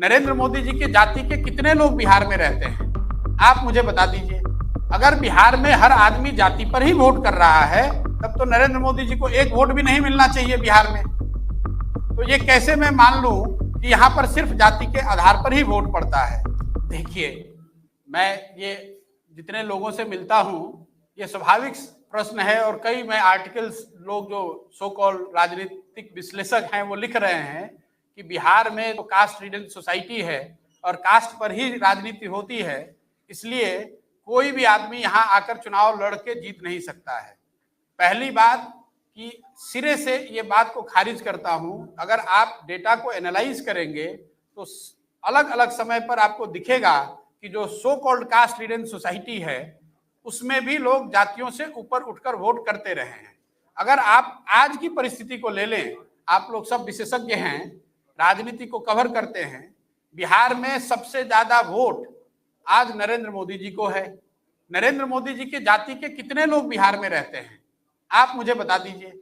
नरेंद्र मोदी जी की जाति के कितने लोग बिहार में रहते हैं? आप मुझे बता दीजिए। अगर बिहार में हर आदमी जाति पर ही वोट कर रहा है, तब तो नरेंद्र मोदी जी को एक वोट भी नहीं मिलना चाहिए बिहार में। तो ये कैसे मैं मान लूं कि यहाँ पर सिर्फ जाति के आधार पर ही वोट पड़ता है? देखिए, मैं ये जितने लोगों से मिलता हूं, ये स्वाभाविक प्रश्न है और कई मैं आर्टिकल्स, लोग जो सो कॉल राजनीतिक विश्लेषक हैं वो लिख रहे हैं कि बिहार में तो कास्ट रीडन सोसाइटी है और कास्ट पर ही राजनीति होती है, इसलिए कोई भी आदमी यहाँ आकर चुनाव लड़ के जीत नहीं सकता है। पहली बात कि सिरे से ये बात को खारिज करता हूं। अगर आप डेटा को एनालाइज करेंगे तो अलग अलग समय पर आपको दिखेगा कि जो सो कॉल्ड कास्ट रीडन सोसाइटी है उसमें भी लोग जातियों से ऊपर उठकर वोट करते रहे हैं। अगर आप आज की परिस्थिति को ले लें, आप लोग सब विशेषज्ञ हैं, राजनीति को कवर करते हैं, बिहार में सबसे ज्यादा वोट आज नरेंद्र मोदी जी को है। नरेंद्र मोदी जी की जाति के कितने लोग बिहार में रहते हैं? आप मुझे बता दीजिए।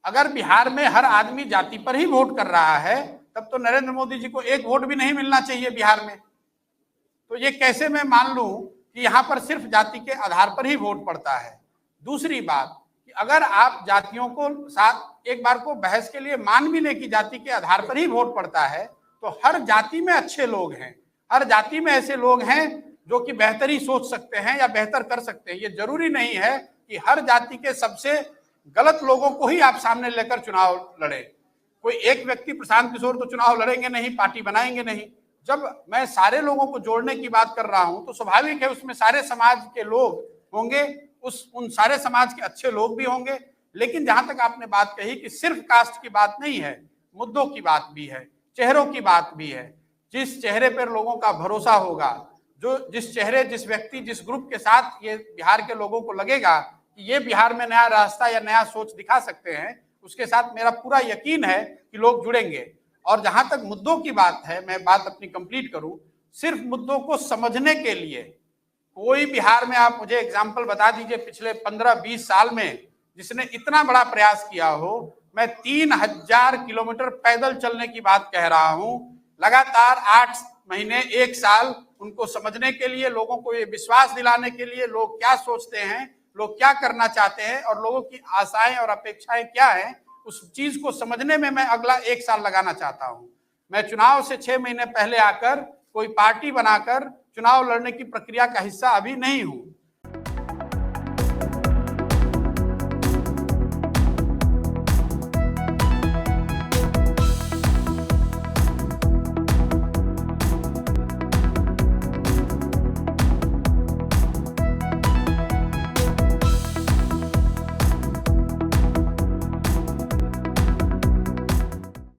अगर बिहार में हर आदमी जाति पर ही वोट कर रहा है, तब तो नरेंद्र मोदी जी को एक वोट भी नहीं मिलना चाहिए बिहार में। तो ये कैसे मैं मान लूं कि यहाँ पर सिर्फ जाति के आधार पर ही वोट पड़ता है? दूसरी बात कि अगर आप जातियों को साथ एक बार को बहस के लिए मान भी लें कि जाति के आधार पर ही वोट पड़ता है, तो हर जाति में अच्छे लोग हैं, हर जाति में ऐसे लोग हैं जो कि बेहतरी सोच सकते हैं या बेहतर कर सकते हैं। ये जरूरी नहीं है कि हर जाति के सबसे गलत लोगों को ही आप सामने लेकर चुनाव लड़े। कोई एक व्यक्ति प्रशांत किशोर तो चुनाव लड़ेंगे नहीं, पार्टी बनाएंगे नहीं। जब मैं सारे लोगों को जोड़ने की बात कर रहा हूं तो स्वाभाविक है उसमें सारे समाज के लोग होंगे, उन सारे समाज के अच्छे लोग भी होंगे। लेकिन जहां तक आपने बात कही कि सिर्फ कास्ट की बात नहीं है, मुद्दों की बात भी है, चेहरों की बात भी है। जिस चेहरे पर लोगों का भरोसा होगा, जो जिस चेहरे, जिस व्यक्ति, जिस ग्रुप के साथ ये बिहार के लोगों को लगेगा कि ये बिहार में नया रास्ता या नया सोच दिखा सकते हैं, उसके साथ मेरा पूरा यकीन है कि लोग जुड़ेंगे। और जहां तक मुद्दों की बात है, मैं बात अपनी कंप्लीट करूं, सिर्फ मुद्दों को समझने के लिए कोई बिहार में आप मुझे एग्जाम्पल बता दीजिए पिछले 15-20 साल में जिसने इतना बड़ा प्रयास किया हो। मैं 3000 किलोमीटर पैदल चलने की बात कह रहा हूं, लगातार 8 महीने 1 साल, उनको समझने के लिए, लोगों को ये विश्वास दिलाने के लिए लोग क्या सोचते हैं, लोग क्या करना चाहते हैं और लोगों की आशाएं और अपेक्षाएं क्या हैं, उस चीज को समझने में मैं अगला 1 साल लगाना चाहता हूं। मैं चुनाव से 6 महीने पहले आकर कोई पार्टी बनाकर चुनाव लड़ने की प्रक्रिया का हिस्सा अभी नहीं हूं।